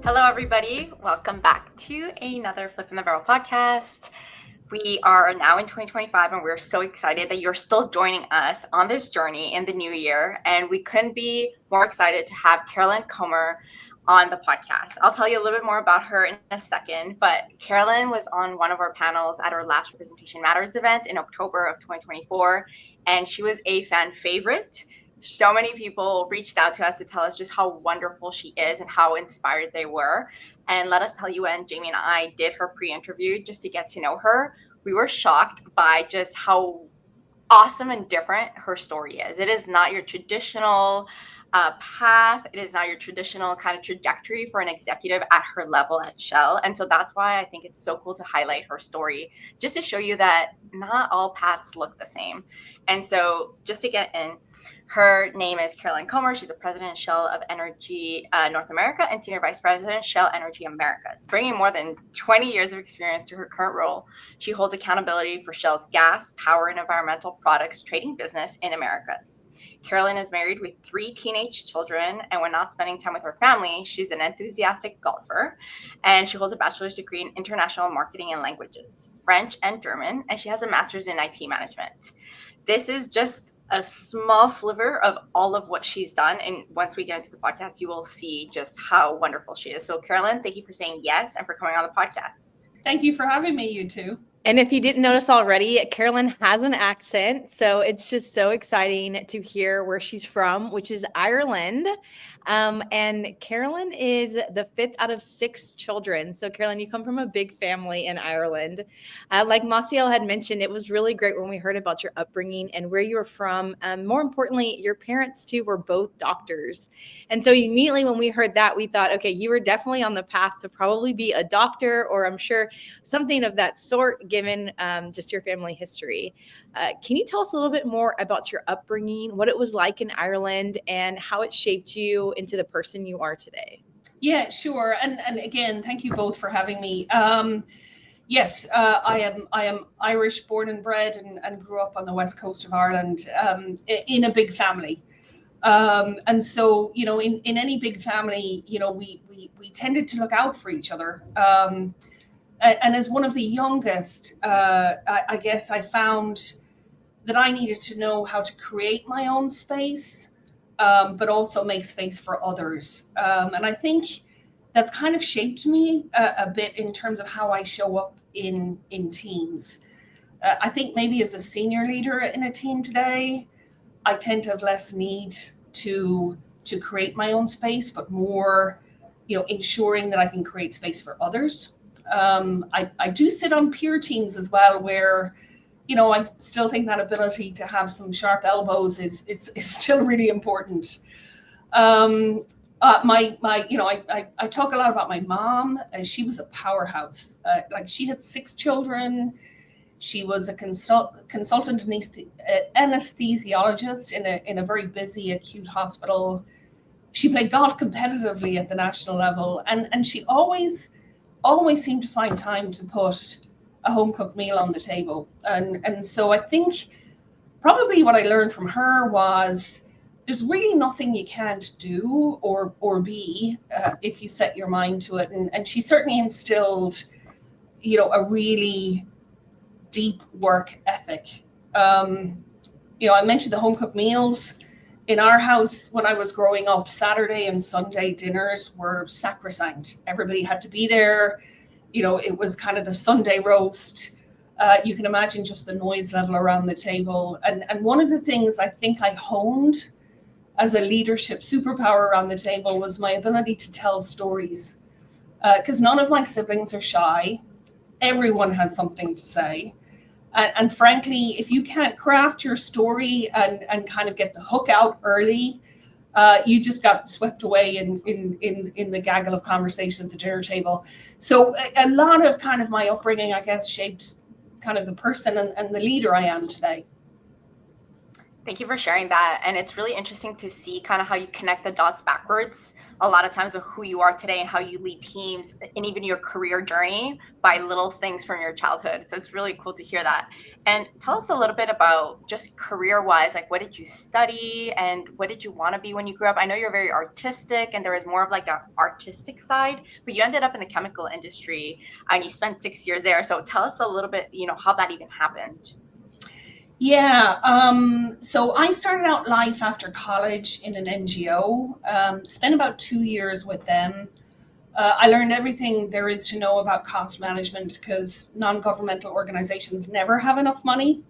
Hello, everybody. Welcome back to another Flip in the Barrel podcast. We are now in 2025, and we're so excited that you're still joining us on this journey in the new year. And we couldn't be more excited to have Carolyn Comer on the podcast. I'll tell you a little bit more about her in a second, but Carolyn was on one of our panels at our last Representation Matters event in October of 2024, and she was a fan favorite. So many people reached out to us to tell us just how wonderful she is and how inspired they were. And let us tell you, when Jamie and I did her pre-interview just to get to know her, we were shocked by just how awesome and different her story is. It is not your traditional path. It is not your traditional kind of trajectory for an executive at her level at Shell. And so that's why I think it's so cool to highlight her story, just to show you that not all paths look the same. And so just to get in, her name is Carolyn Comer. She's the president of Shell of Energy North America and senior vice president, Shell Energy Americas. Bringing more than 20 years of experience to her current role, she holds accountability for Shell's gas, power, and environmental products trading business in Americas. Carolyn is married with 3 teenage children, and when not spending time with her family, she's an enthusiastic golfer, and she holds a bachelor's degree in international marketing and languages, French and German, and she has a master's in IT management. This is just a small sliver of all of what she's done. And once we get into the podcast, you will see just how wonderful she is. So Carolyn, thank you for saying yes and for coming on the podcast. Thank you for having me, you two. And if you didn't notice already, Carolyn has an accent. So it's just so exciting to hear where she's from, which is Ireland. And Carolyn is the 5th out of 6 children. So Carolyn, you come from a big family in Ireland. Like Massiel had mentioned, it was really great when we heard about your upbringing and where you were from. More importantly, your parents too were both doctors. And so immediately when we heard that, we thought, okay, you were definitely on the path to probably be a doctor, or I'm sure something of that sort, given just your family history. Can you tell us a little bit more about your upbringing, what it was like in Ireland, and how it shaped you into the person you are today? Yeah, sure. And again, thank you both for having me. Yes, I am Irish, born and bred, and grew up on the west coast of Ireland in a big family. And so, in any big family, we tended to look out for each other. And as one of the youngest, I guess I found that I needed to know how to create my own space, but also make space for others. And I think that's kind of shaped me a bit in terms of how I show up in teams. I think maybe as a senior leader in a team today, I tend to have less need to create my own space, but more, ensuring that I can create space for others. I do sit on peer teams as well, where I still think that ability to have some sharp elbows is still really important. I talk a lot about my mom. She was a powerhouse. She had 6 children. She was a consultant anesthesiologist in a very busy acute hospital. She played golf competitively at the national level, and she always seemed to find time to put a home cooked meal on the table. And so I think probably what I learned from her was there's really nothing you can't do or be if you set your mind to it. And she certainly instilled, a really deep work ethic. I mentioned the home cooked meals. In our house, when I was growing up, Saturday and Sunday dinners were sacrosanct. Everybody had to be there. It was kind of the Sunday roast. You can imagine just the noise level around the table. And one of the things I think I honed as a leadership superpower around the table was my ability to tell stories. Because none of my siblings are shy. Everyone has something to say. And frankly, if you can't craft your story and kind of get the hook out early, you just got swept away in the gaggle of conversation at the dinner table. So a lot of kind of my upbringing, I guess, shaped kind of the person and the leader I am today. Thank you for sharing that. And it's really interesting to see kind of how you connect the dots backwards a lot of times with who you are today and how you lead teams and even your career journey by little things from your childhood. So it's really cool to hear that. And tell us a little bit about just career wise, like what did you study and what did you want to be when you grew up? I know you're very artistic and there was more of like an artistic side, but you ended up in the chemical industry and you spent 6 years there. So tell us a little bit, how that even happened. Yeah, so I started out life after college in an NGO, spent about 2 years with them. I learned everything there is to know about cost management because non-governmental organizations never have enough money.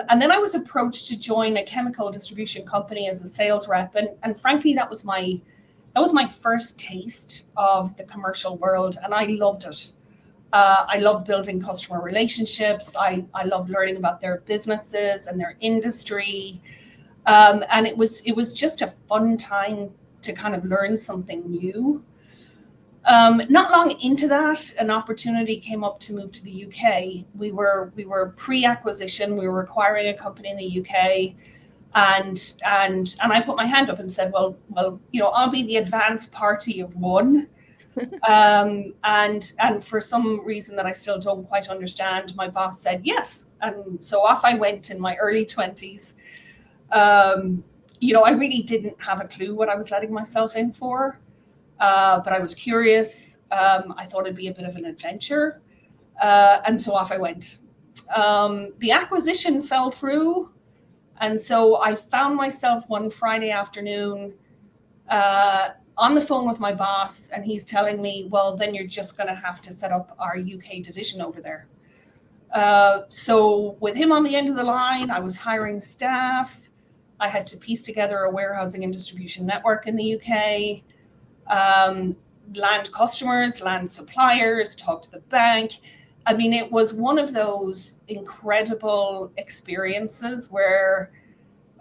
And then I was approached to join a chemical distribution company as a sales rep, and frankly, that was my first taste of the commercial world, and I loved it. I loved building customer relationships. I loved learning about their businesses and their industry, and it was just a fun time to kind of learn something new. Not long into that, an opportunity came up to move to the UK. We were pre-acquisition. We were acquiring a company in the UK, and I put my hand up and said, well, I'll be the advanced party of one. And for some reason that I still don't quite understand, my boss said yes, and so off I went in my early 20s. I really didn't have a clue what I was letting myself in for. But I was curious. I thought it'd be a bit of an adventure. And so off I went. The acquisition fell through. And so I found myself one Friday afternoon on the phone with my boss. And he's telling me, well, then you're just going to have to set up our UK division over there. So with him on the end of the line, I was hiring staff. I had to piece together a warehousing and distribution network in the UK. Land customers, land suppliers, talk to the bank. I mean, it was one of those incredible experiences where,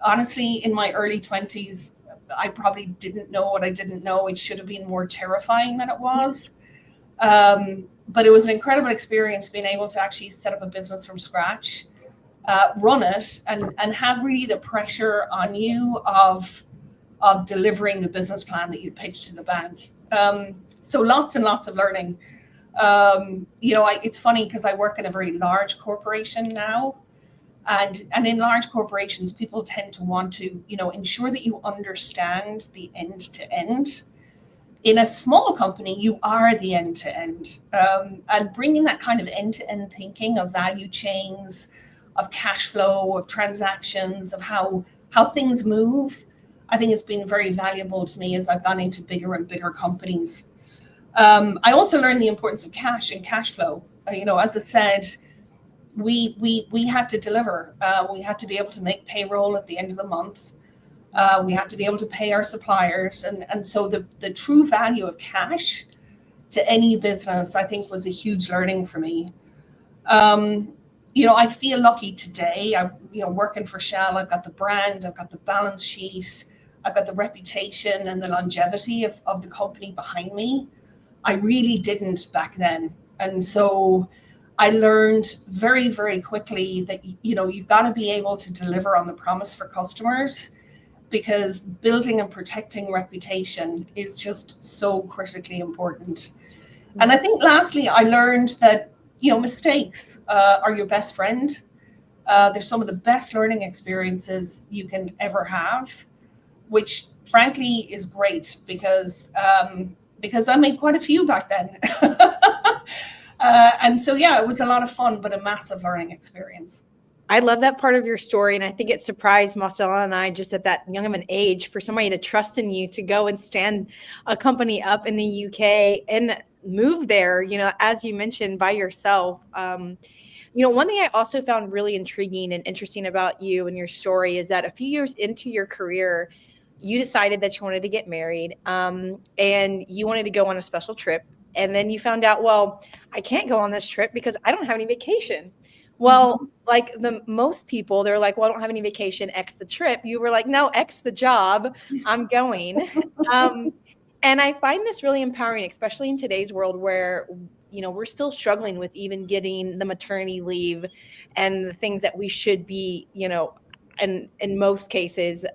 honestly, in my early 20s, I probably didn't know what I didn't know. It should have been more terrifying than it was. But it was an incredible experience being able to actually set up a business from scratch, run it, and have really the pressure on you of delivering the business plan that you pitched to the bank. So lots and lots of learning. It's funny because I work in a very large corporation now, and in large corporations, people tend to want to, ensure that you understand the end to end. In a small company, you are the end to end, and bringing that kind of end to end thinking of value chains, of cash flow, of transactions, of how things move. I think it's been very valuable to me as I've gone into bigger and bigger companies. I also learned the importance of cash and cash flow. As I said, we had to deliver. We had to be able to make payroll at the end of the month. We had to be able to pay our suppliers. And so the true value of cash to any business, I think, was a huge learning for me. I feel lucky today. I'm, working for Shell. I've got the brand, I've got the balance sheet, I've got the reputation and the longevity of the company behind me. I really didn't back then. And so I learned very, very quickly that, you've got to be able to deliver on the promise for customers, because building and protecting reputation is just so critically important. And I think lastly, I learned that, mistakes are your best friend. They're some of the best learning experiences you can ever have, which frankly is great because I made quite a few back then. And so, yeah, it was a lot of fun, but a massive learning experience. I love that part of your story. And I think it surprised Massiel and I just at that young of an age for somebody to trust in you to go and stand a company up in the UK and move there, as you mentioned, by yourself. One thing I also found really intriguing and interesting about you and your story is that a few years into your career, you decided that you wanted to get married, and you wanted to go on a special trip And then you found out, well, I can't go on this trip because I don't have any vacation. Well, like the most people, they're like, well, I don't have any vacation, X the trip. You were like, no, X the job, I'm going. And I find this really empowering, especially in today's world where, we're still struggling with even getting the maternity leave and the things that we should be, and in most cases,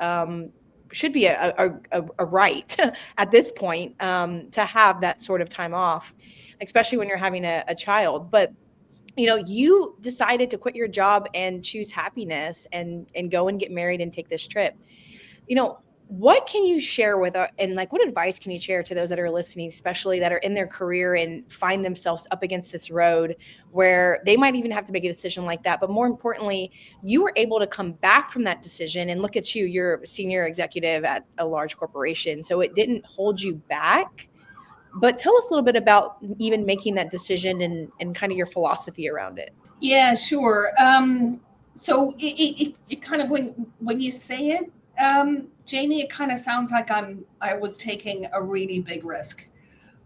should be a right at this point, to have that sort of time off, especially when you're having a child. But you decided to quit your job and choose happiness and go and get married and take this trip. What can you share with and like what advice can you share to those that are listening, especially that are in their career and find themselves up against this road where they might even have to make a decision like that, but more importantly, you were able to come back from that decision, and look at you, you're a senior executive at a large corporation, so it didn't hold you back. But tell us a little bit about even making that decision and kind of your philosophy around it. Yeah, sure. So it kind of, when you say it, Jamie, it kind of sounds like I was taking a really big risk.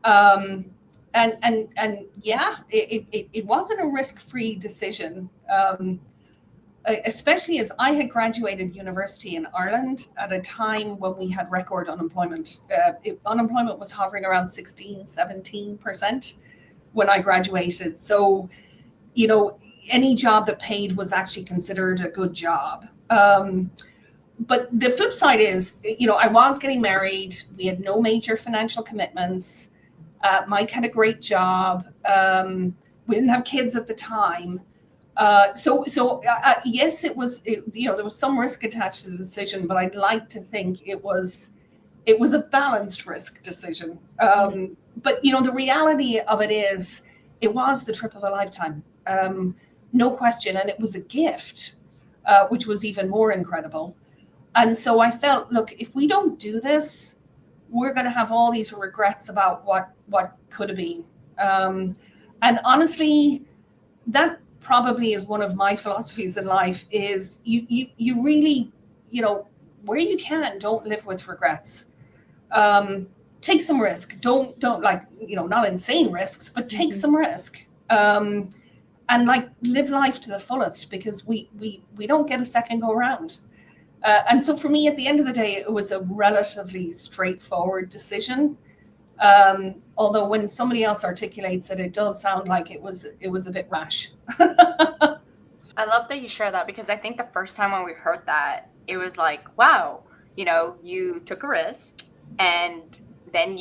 And yeah, it wasn't a risk-free decision. Especially as I had graduated university in Ireland at a time when we had record unemployment. Unemployment was hovering around 16-17% when I graduated. So, any job that paid was actually considered a good job. But the flip side is, I was getting married. We had no major financial commitments. Mike had a great job. We didn't have kids at the time. So yes, there was some risk attached to the decision, but I'd like to think it was a balanced risk decision. But the reality of it is, it was the trip of a lifetime, no question, and it was a gift, which was even more incredible. And so I felt, look, if we don't do this, we're going to have all these regrets about what could have been. And honestly, that probably is one of my philosophies in life, is you really, where you can, don't live with regrets. Take some risk. Don't like, not insane risks, but take some risk. And like, live life to the fullest, because we don't get a second go around. And so for me, at the end of the day, it was a relatively straightforward decision. Although when somebody else articulates it, it does sound like it was a bit rash. I love that you share that, because I think the first time when we heard that, it was like, wow, you took a risk, and then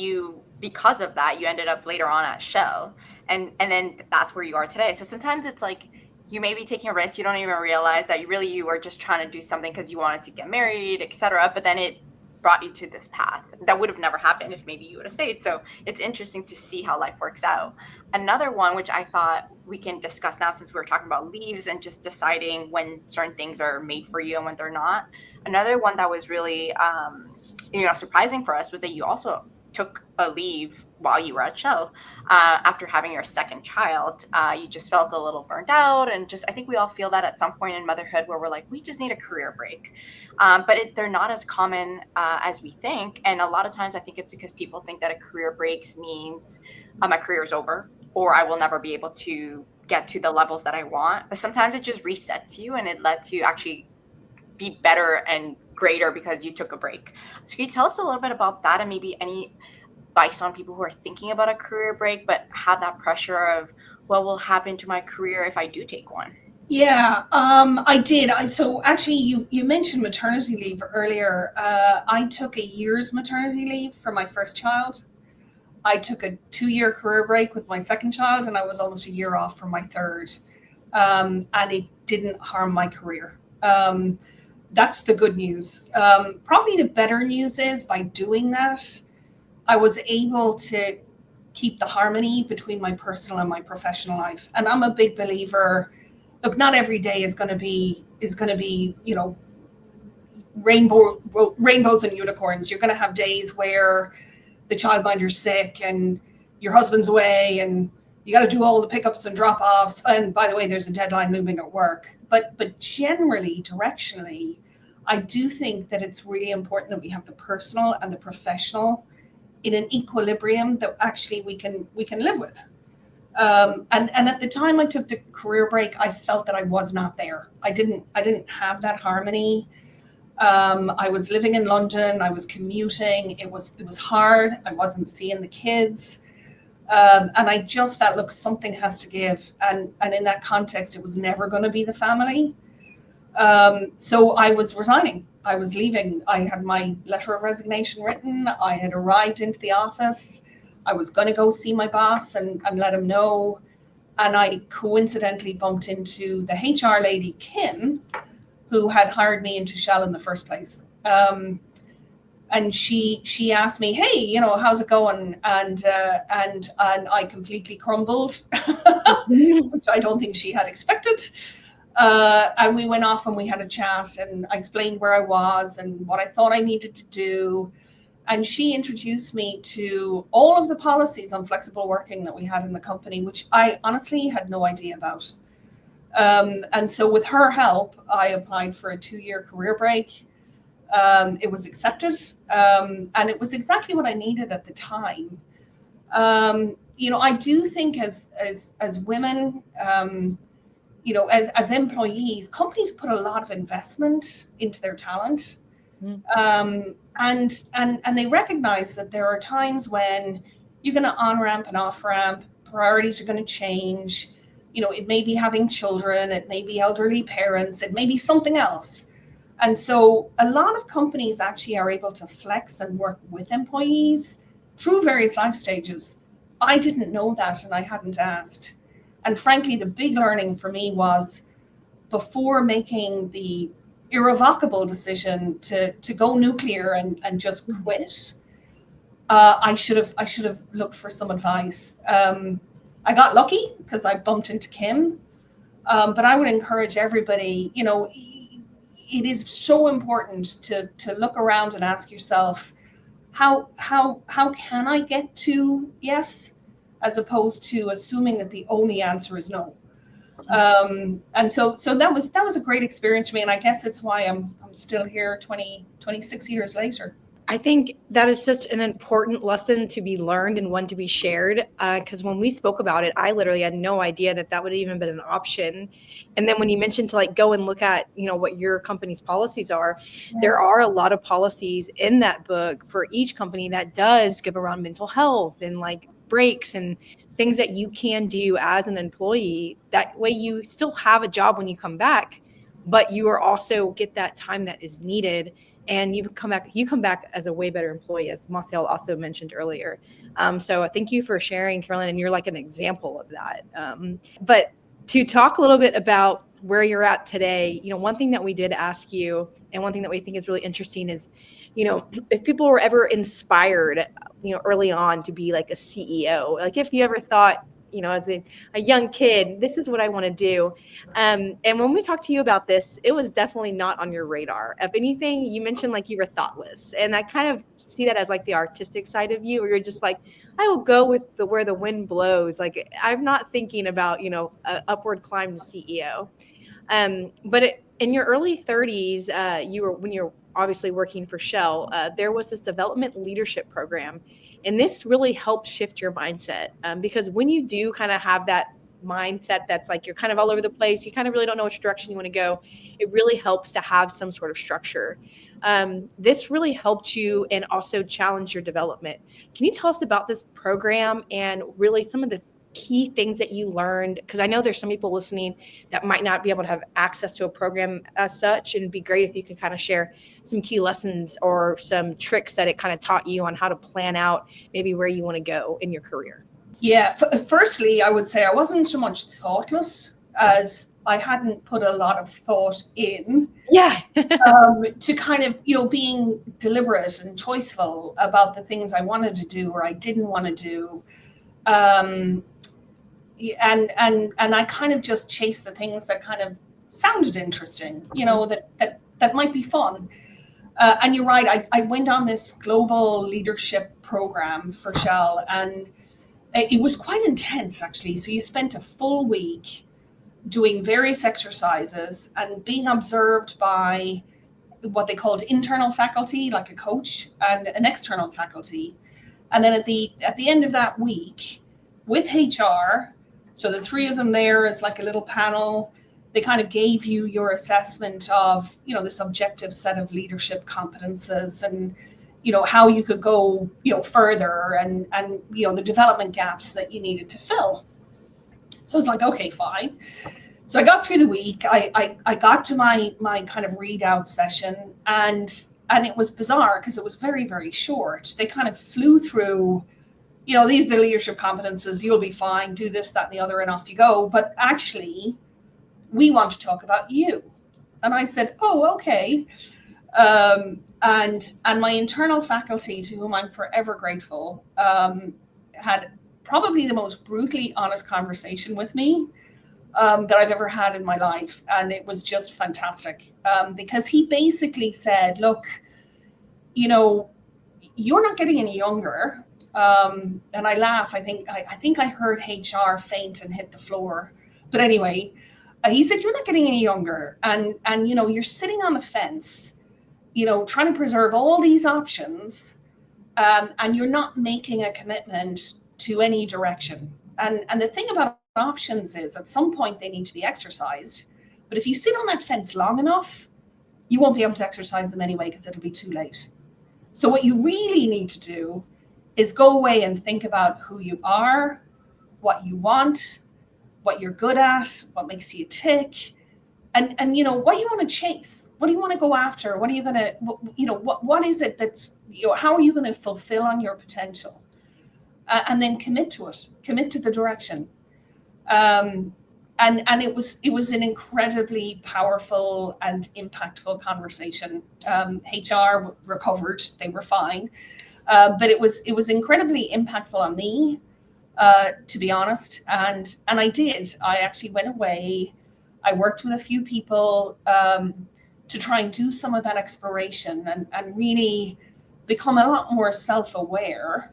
because of that, you ended up later on at Shell, and then that's where you are today. So sometimes it's like, you may be taking a risk, you don't even realize that you were just trying to do something because you wanted to get married, etc. But then it brought you to this path that would have never happened if maybe you would have stayed. So it's interesting to see how life works out. Another one, which I thought we can discuss now, since we were talking about leaves and just deciding when certain things are made for you and when they're not. Another one that was really, surprising for us was that you also took a leave while you were at Shell, after having your second child. You just felt a little burnt out, and I think we all feel that at some point in motherhood, where we're like, we just need a career break. But they're not as common as we think. And a lot of times I think it's because people think that a career break means my career is over, or I will never be able to get to the levels that I want. But sometimes it just resets you, and it lets you actually be better and greater because you took a break. So can you tell us a little bit about that, and maybe any advice on people who are thinking about a career break but have that pressure of, what will happen to my career if I do take one? Yeah, I did. So actually, you mentioned maternity leave earlier. I took a year's maternity leave for my first child. I took a 2-year career break with my second child, and I was almost a year off from my third. And it didn't harm my career. That's the good news. Probably the better news is, by doing that, I was able to keep the harmony between my personal and my professional life. And I'm a big believer, look, not every day is going to be, rainbows and unicorns. You're going to have days where the childminder's sick and your husband's away and you got to do all the pickups and drop-offs. And by the way, there's a deadline looming at work. But generally, directionally, I do think that it's really important that we have the personal and the professional in an equilibrium that actually we can live with. And at the time I took the career break, I felt that I was not there. I didn't have that harmony. I was living in London. I was commuting. It was hard. I wasn't seeing the kids. And I just felt, look, something has to give. And in that context, it was never going to be the family. So I was resigning. I was leaving. I had my letter of resignation written. I had arrived into the office. I was going to go see my boss and let him know. And I coincidentally bumped into the HR lady, Kim, who had hired me into Shell in the first place. And she asked me, hey, you know, how's it going? And I completely crumbled, which I don't think she had expected. And we went off and we had a chat, and I explained where I was and what I thought I needed to do. And she introduced me to all of the policies on flexible working that we had in the company, which I honestly had no idea about. And so with her help, I applied for a 2-year career break. It was accepted, and it was exactly what I needed at the time. You know, I do think as women, you know, as employees, companies put a lot of investment into their talent. And they recognize that there are times when you're going to on-ramp and off-ramp, priorities are going to change. You know, it may be having children, it may be elderly parents, it may be something else. And so a lot of companies actually are able to flex and work with employees through various life stages. I didn't know that, and I hadn't asked. And frankly, the big learning for me was, before making the irrevocable decision to go nuclear and just quit, I should have looked for some advice. I got lucky because I bumped into Kim, but I would encourage everybody, you know, it is so important to look around and ask yourself, how can I get to yes, as opposed to assuming that the only answer is no. And so that was a great experience for me, and I guess it's why I'm still here 26 years later. I think that is such an important lesson to be learned and one to be shared, because when we spoke about it, I literally had no idea that would have even been an option. And then when you mentioned to like go and look at, you know, what your company's policies are, there are a lot of policies in that book for each company that does give around mental health and like breaks and things that you can do as an employee. That way you still have a job when you come back, but you are also get that time that is needed. And you come back as a way better employee, as Massiel also mentioned earlier. So thank you for sharing, Carolyn, and you're like an example of that. But to talk a little bit about where you're at today, you know, one thing that we did ask you, and one thing that we think is really interesting is, you know, if people were ever inspired, you know, early on to be like a CEO, like if you ever thought, you know, as a young kid, this is what I want to do. And when we talked to you about this, it was definitely not on your radar. If anything, you mentioned like you were thoughtless. And I kind of see that as like the artistic side of you, where you're just like, I will go with where the wind blows. Like I'm not thinking about, you know, an upward climb to CEO. But in your early 30s, when you're obviously working for Shell, there was this development leadership program. And this really helped shift your mindset, because when you do kind of have that mindset that's like you're kind of all over the place, you kind of really don't know which direction you want to go, it really helps to have some sort of structure. This really helped you and also challenge your development. Can you tell us about this program and really some of the key things that you learned? Because I know there's some people listening that might not be able to have access to a program as such, and it'd be great if you could kind of share some key lessons or some tricks that it kind of taught you on how to plan out maybe where you want to go in your career. Yeah, firstly, I would say I wasn't so much thoughtless as I hadn't put a lot of thought in. Yeah. To kind of, you know, being deliberate and choiceful about the things I wanted to do or I didn't want to do. And I kind of just chased the things that kind of sounded interesting, you know, that might be fun. And you're right, I went on this global leadership program for Shell, and it was quite intense, actually. So you spent a full week doing various exercises and being observed by what they called internal faculty, like a coach, and an external faculty. And then at the end of that week with HR, so the three of them there is like a little panel. They kind of gave you your assessment of, this objective set of leadership competences and, how you could go, further and, the development gaps that you needed to fill. So it's like, okay, fine. So I got through the week. I got to my kind of readout session, and it was bizarre because it was very, very short. They kind of flew through, these are the leadership competences, you'll be fine, do this, that, and the other, and off you go. But actually, we want to talk about you. And I said, oh, okay. And my internal faculty, to whom I'm forever grateful, had probably the most brutally honest conversation with me that I've ever had in my life. And it was just fantastic because he basically said, look, you're not getting any younger. And I laugh. I think I heard HR faint and hit the floor. But anyway, he said, you're not getting any younger. And you're sitting on the fence, trying to preserve all these options. And you're not making a commitment to any direction. And the thing about options is at some point they need to be exercised. But if you sit on that fence long enough, you won't be able to exercise them anyway because it'll be too late. So what you really need to do is go away and think about who you are, what you want, what you're good at, what makes you tick, and what you want to chase. What do you want to go after? What are you going to, what is it that's, how are you going to fulfill on your potential? And then commit to it, commit to the direction. And it was an incredibly powerful and impactful conversation. HR recovered, they were fine. But it was incredibly impactful on me, to be honest. And I actually went away. I worked with a few people to try and do some of that exploration and really become a lot more self-aware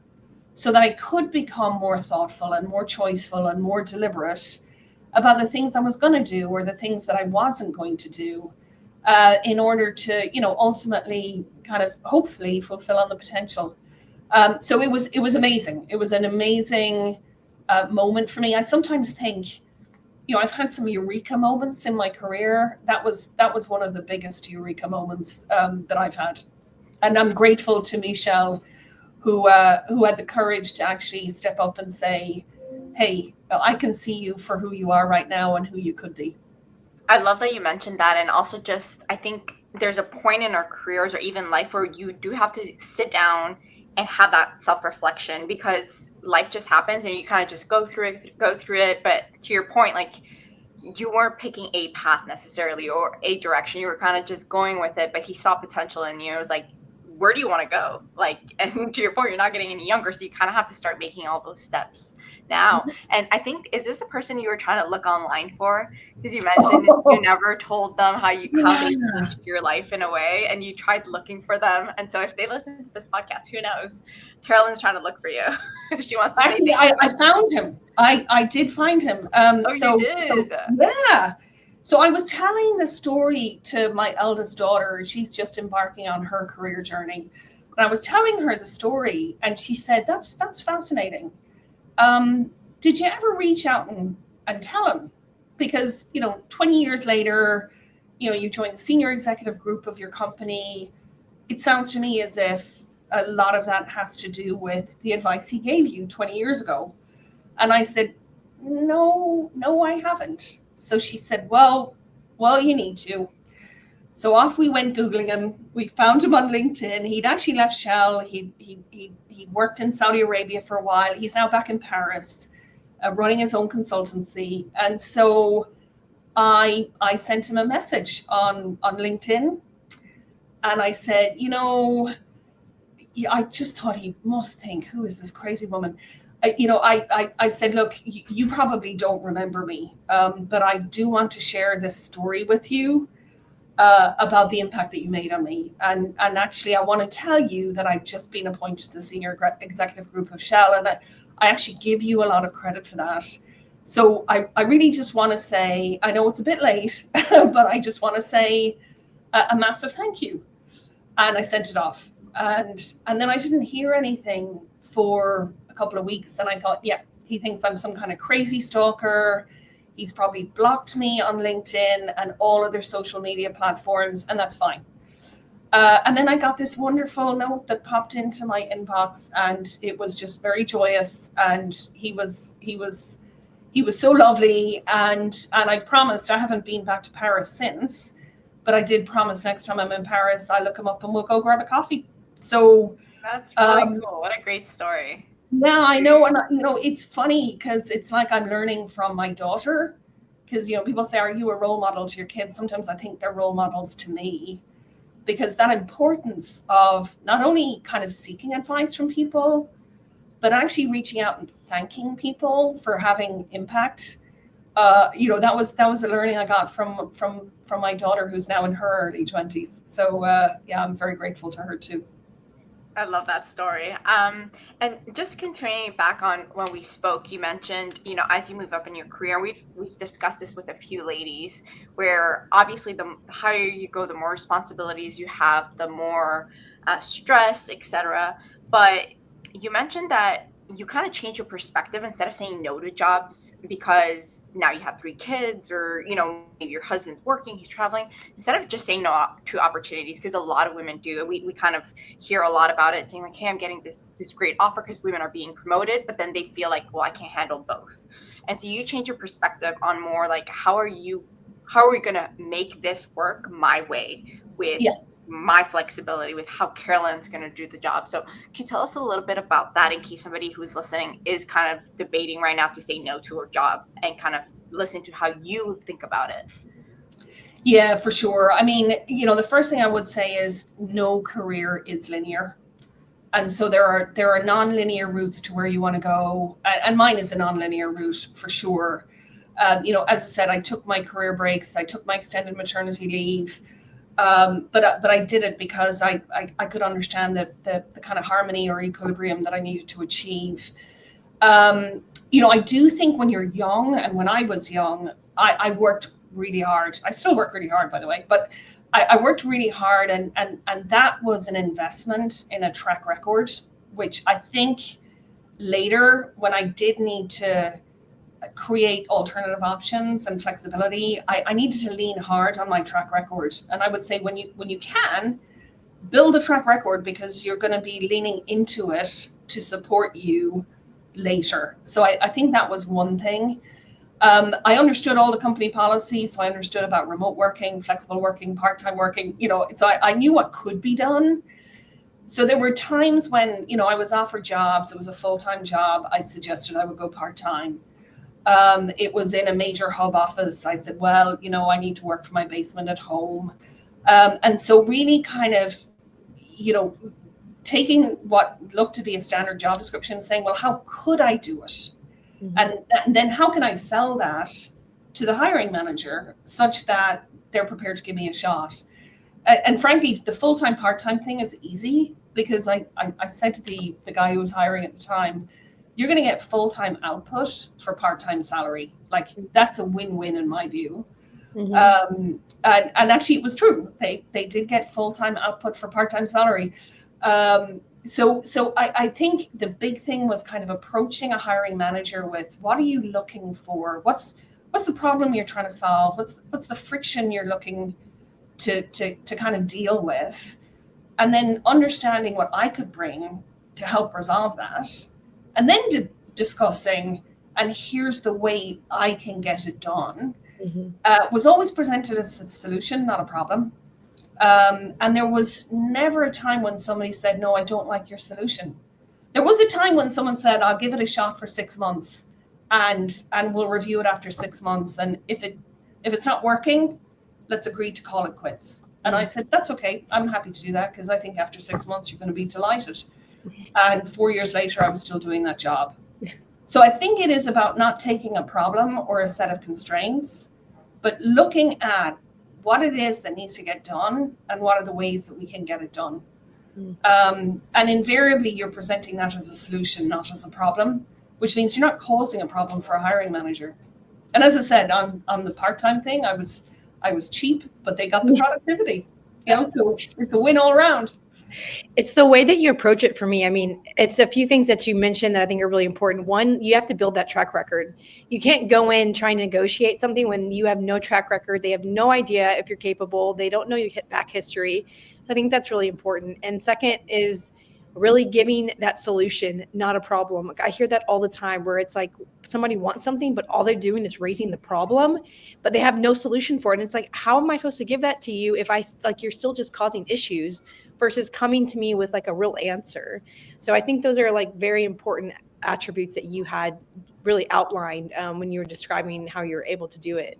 so that I could become more thoughtful and more choiceful and more deliberate about the things I was going to do or the things that I wasn't going to do in order to, ultimately kind of hopefully fulfill on the potential. So it was amazing. It was an amazing moment for me. I sometimes think, I've had some eureka moments in my career. That was one of the biggest eureka moments that I've had. And I'm grateful to Massiel, who had the courage to actually step up and say, hey, I can see you for who you are right now and who you could be. I love that you mentioned that. And also just, I think there's a point in our careers or even life where you do have to sit down and have that self-reflection because life just happens and you kind of just go through it. But to your point, like you weren't picking a path necessarily or a direction. You were kind of just going with it, but he saw potential in you. It was like, where do you want to go? Like, and to your point, you're not getting any younger. So you kind of have to start making all those steps now. And I think, is this a person you were trying to look online for? Because you mentioned you never told them how they changed your life in a way, and you tried looking for them. And so if they listen to this podcast, who knows? Carolyn's trying to look for you. She wants to actually. I found him. I did find him. You did? Yeah. So I was telling the story to my eldest daughter. She's just embarking on her career journey. And I was telling her the story, and she said, that's fascinating. Did you ever reach out and tell him? Because, 20 years later, you joined the senior executive group of your company. It sounds to me as if a lot of that has to do with the advice he gave you 20 years ago. And I said, no, I haven't. So she said, well, you need to. So off we went Googling him. We found him on LinkedIn. He'd actually left Shell. He worked in Saudi Arabia for a while. He's now back in Paris, running his own consultancy. And so I sent him a message on LinkedIn. And I said, I just thought he must think, who is this crazy woman? I said, look, you probably don't remember me, but I do want to share this story with you about the impact that you made on me. And actually, I want to tell you that I've just been appointed to the senior executive group of Shell, and I actually give you a lot of credit for that. So I really just want to say, I know it's a bit late, but I just want to say a massive thank you. And I sent it off. And then I didn't hear anything for a couple of weeks. And I thought, yeah, he thinks I'm some kind of crazy stalker. He's probably blocked me on LinkedIn and all other social media platforms, and that's fine. And then I got this wonderful note that popped into my inbox, and it was just very joyous. And he was so lovely. And I've promised, I haven't been back to Paris since, but I did promise next time I'm in Paris, I'll look him up and we'll go grab a coffee. So that's really cool. What a great story. Yeah, I know. And it's funny because it's like I'm learning from my daughter, because, people say, are you a role model to your kids? Sometimes I think they're role models to me, because that importance of not only kind of seeking advice from people, but actually reaching out and thanking people for having impact. That was a learning I got from my daughter, who's now in her early 20s. So yeah, I'm very grateful to her too. I love that story. And just continuing back on when we spoke, you mentioned, as you move up in your career, we've discussed this with a few ladies, where obviously the higher you go, the more responsibilities you have, the more stress, etc. But you mentioned that you kind of change your perspective instead of saying no to jobs because now you have 3 kids, or maybe your husband's working, he's traveling, instead of just saying no to opportunities, because a lot of women do. We kind of hear a lot about it, saying like, hey, I'm getting this great offer because women are being promoted, but then they feel like, well, I can't handle both. And so you change your perspective on more like, how are we going to make this work my way with my flexibility, with how Carolyn's going to do the job. So can you tell us a little bit about that, in case somebody who's listening is kind of debating right now to say no to a job, and kind of listen to how you think about it? Yeah, for sure. I mean, the first thing I would say is no career is linear. And so there are non-linear routes to where you want to go. And mine is a non-linear route for sure. As I said, I took my career breaks, I took my extended maternity leave. But I did it because I could understand the kind of harmony or equilibrium that I needed to achieve. I do think when you're young, and when I was young, I worked really hard. I still work really hard, by the way, but I worked really hard, and that was an investment in a track record, which I think later, when I did need to create alternative options and flexibility, I needed to lean hard on my track record. And I would say when you can, build a track record, because you're going to be leaning into it to support you later. So I think that was one thing. I understood all the company policies, so I understood about remote working, flexible working, part-time working, so I knew what could be done. So there were times when, I was offered jobs, it was a full-time job, I suggested I would go part-time. It was in a major hub office. I said, well, I need to work from my basement at home. And so really kind of, taking what looked to be a standard job description, saying, well, how could I do it? Mm-hmm. And then how can I sell that to the hiring manager such that they're prepared to give me a shot? And frankly, the full-time, part-time thing is easy, because I said to the guy who was hiring at the time, you're going to get full-time output for part-time salary. Like, that's a win-win in my view. Mm-hmm. And actually it was true. They did get full-time output for part-time salary. So I think the big thing was kind of approaching a hiring manager with, what are you looking for? What's the problem you're trying to solve? What's the friction you're looking to kind of deal with? And then understanding what I could bring to help resolve that. And then discussing, and here's the way I can get it done, was always presented as a solution, not a problem. And there was never a time when somebody said, no, I don't like your solution. There was a time when someone said, I'll give it a shot for 6 months and we'll review it after 6 months. And if it's not working, let's agree to call it quits. And I said, that's okay. I'm happy to do that, because I think after 6 months, you're going to be delighted. And 4 years later, I was still doing that job. So I think it is about not taking a problem or a set of constraints, but looking at what it is that needs to get done and what are the ways that we can get it done. And invariably, you're presenting that as a solution, not as a problem, which means you're not causing a problem for a hiring manager. And as I said, on the part-time thing, I was cheap, but they got the productivity. So it's a win all around. It's the way that you approach it for me. I mean, it's a few things that you mentioned that I think are really important. One, you have to build that track record. You can't go in trying to negotiate something when you have no track record. They have no idea if you're capable. They don't know your back history. I think that's really important. And second is really giving that solution, not a problem. Like I hear that all the time where it's like somebody wants something, but all they're doing is raising the problem, but they have no solution for it. And it's like, how am I supposed to give that to you if I like you're still just causing issues versus coming to me with like a real answer? So I think those are like very important attributes that you had really outlined when you were describing how you're able to do it.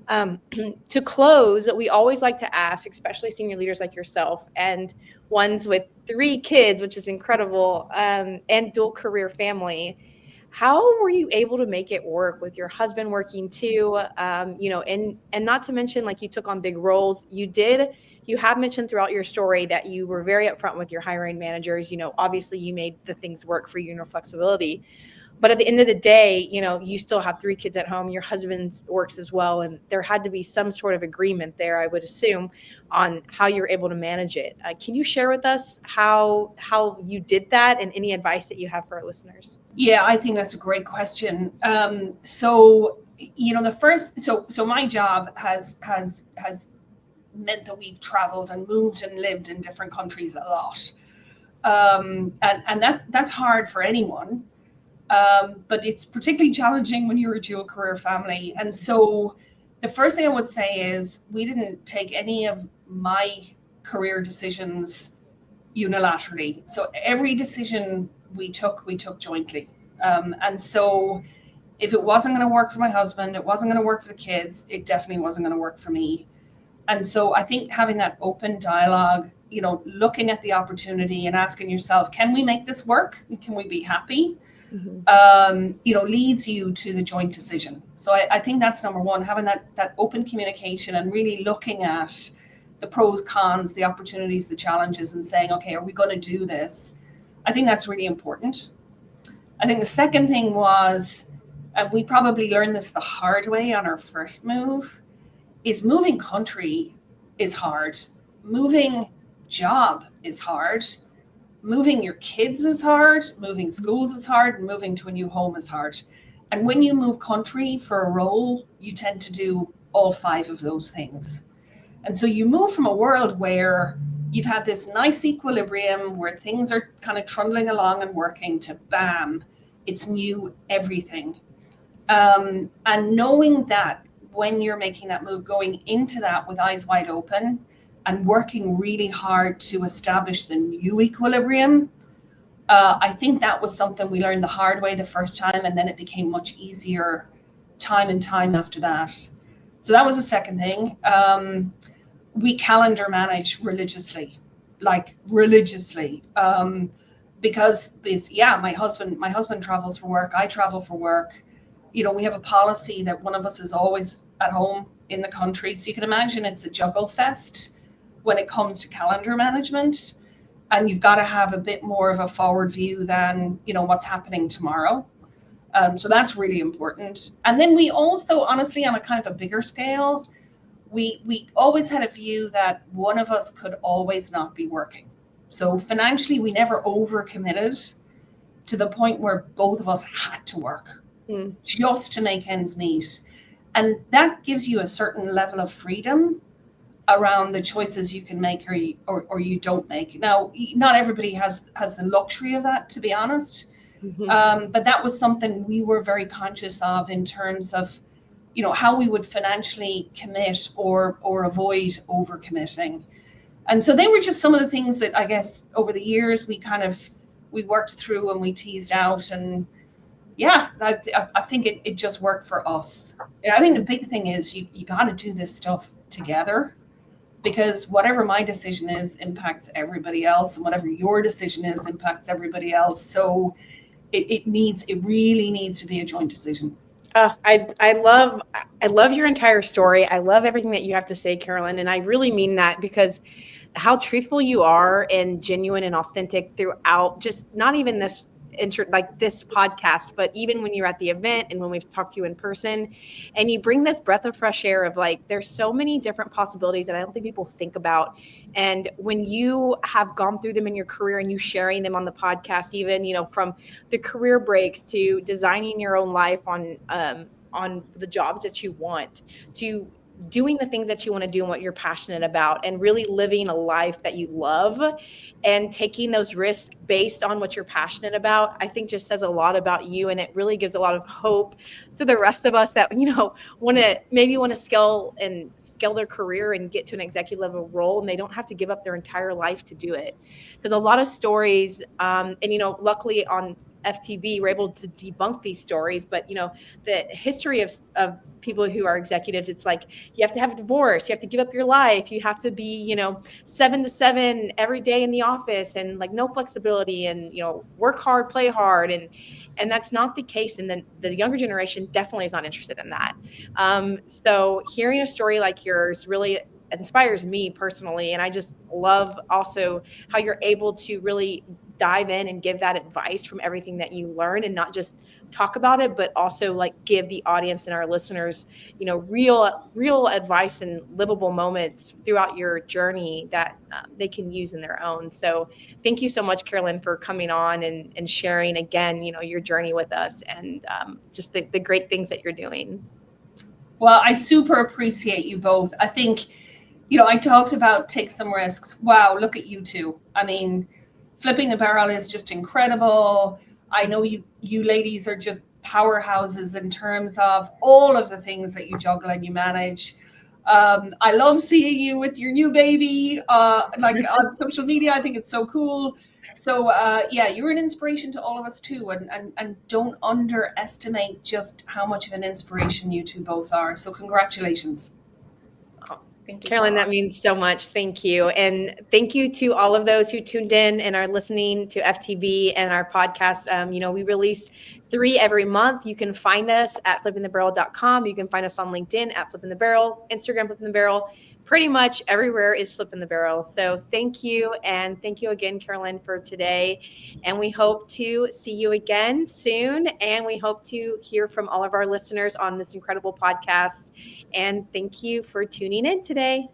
To close, we always like to ask, especially senior leaders like yourself and ones with 3 kids, which is incredible, and dual career family. How were you able to make it work with your husband working too? And not to mention, like you took on big roles. You have mentioned throughout your story that you were very upfront with your hiring managers. Obviously you made the things work for you and your flexibility. But at the end of the day, you still have 3 kids at home. Your husband works as well. And there had to be some sort of agreement there, I would assume, on how you're able to manage it. Can you share with us how you did that and any advice that you have for our listeners? Yeah, I think that's a great question. So my job has meant that we've traveled and moved and lived in different countries a lot. And that's hard for anyone. But it's particularly challenging when you're a dual career family. And so the first thing I would say is we didn't take any of my career decisions unilaterally. So every decision we took jointly. And so if it wasn't going to work for my husband, it wasn't going to work for the kids, it definitely wasn't going to work for me. And so I think having that open dialogue, looking at the opportunity and asking yourself, can we make this work? Can we be happy? Mm-hmm. Leads you to the joint decision. So I think that's number one, having that open communication and really looking at the pros, cons, the opportunities, the challenges, and saying, okay, are we going to do this? I think that's really important. I think the second thing was, and we probably learned this the hard way on our first move, is moving country is hard. Moving job is hard. Moving your kids is hard. Moving schools is hard. And moving to a new home is hard. And when you move country for a role, you tend to do all 5 of those things. And so you move from a world where you've had this nice equilibrium where things are kind of trundling along and working to bam, it's new everything. And knowing that when you're making that move, going into that with eyes wide open and working really hard to establish the new equilibrium, I think that was something we learned the hard way the first time, and then it became much easier time and time after that. So that was the second thing. We calendar manage religiously, because my husband travels for work, I travel for work. We have a policy that one of us is always at home in the country. So you can imagine it's a juggle fest when it comes to calendar management. And you've got to have a bit more of a forward view than, what's happening tomorrow. So that's really important. And then we also, honestly, on a kind of a bigger scale, we always had a view that one of us could always not be working. So financially, we never overcommitted to the point where both of us had to work just to make ends meet. And that gives you a certain level of freedom around the choices you can make or you don't make. Now, not everybody has the luxury of that, to be honest. Mm-hmm. But that was something we were very conscious of in terms of, how we would financially commit or avoid overcommitting. And so they were just some of the things that I guess over the years we worked through and we teased out. And yeah, I think it just worked for us. I think the big thing is you got to do this stuff together, because whatever my decision is impacts everybody else, and whatever your decision is impacts everybody else. So it really needs to be a joint decision. I love your entire story. I love everything that you have to say, Carolyn. And I really mean that, because how truthful you are and genuine and authentic throughout, just not even this like this podcast, but even when you're at the event and when we've talked to you in person, and you bring this breath of fresh air of like, there's so many different possibilities that I don't think people think about. And when you have gone through them in your career and you sharing them on the podcast, even, you know, from the career breaks to designing your own life on the jobs that you want, to doing the things that you want to do and what you're passionate about, and really living a life that you love and taking those risks based on what you're passionate about, I think just says a lot about you. And it really gives a lot of hope to the rest of us that, you know, want to scale their career and get to an executive level role, and they don't have to give up their entire life to do it. Because a lot of stories, and, you know, luckily on FTB, we're able to debunk these stories, but, you know, the history of people who are executives, it's like, you have to have a divorce, you have to give up your life, you have to be, you know, 7 to 7 every day in the office, and like no flexibility, and, you know, work hard, play hard. And that's not the case. And then the younger generation definitely is not interested in that. So hearing a story like yours really inspires me personally. And I just love also how you're able to really dive in and give that advice from everything that you learn, and not just talk about it, but also like give the audience and our listeners, you know, real advice and livable moments throughout your journey that they can use in their own. So thank you so much, Carolyn, for coming on and sharing again, you know, your journey with us, and just the great things that you're doing. Well, I super appreciate you both. I think, you know, I talked about take some risks. Wow, look at you two. I mean, flipping the barrel is just incredible. I know you ladies are just powerhouses in terms of all of the things that you juggle and you manage. I love seeing you with your new baby, like on social media. I think it's so cool. So yeah, you're an inspiration to all of us too, and don't underestimate just how much of an inspiration you two both are. So congratulations. Thank you, Carolyn, so that means so much. Thank you. And thank you to all of those who tuned in and are listening to FTB and our podcast. You know, we release 3 every month. You can find us at flippingthebarrel.com. You can find us on LinkedIn at Flipping the Barrel, Instagram Flipping the Barrel. Pretty much everywhere is Flipping the Barrel. So thank you. And thank you again, Carolyn, for today. And we hope to see you again soon. And we hope to hear from all of our listeners on this incredible podcast. And thank you for tuning in today.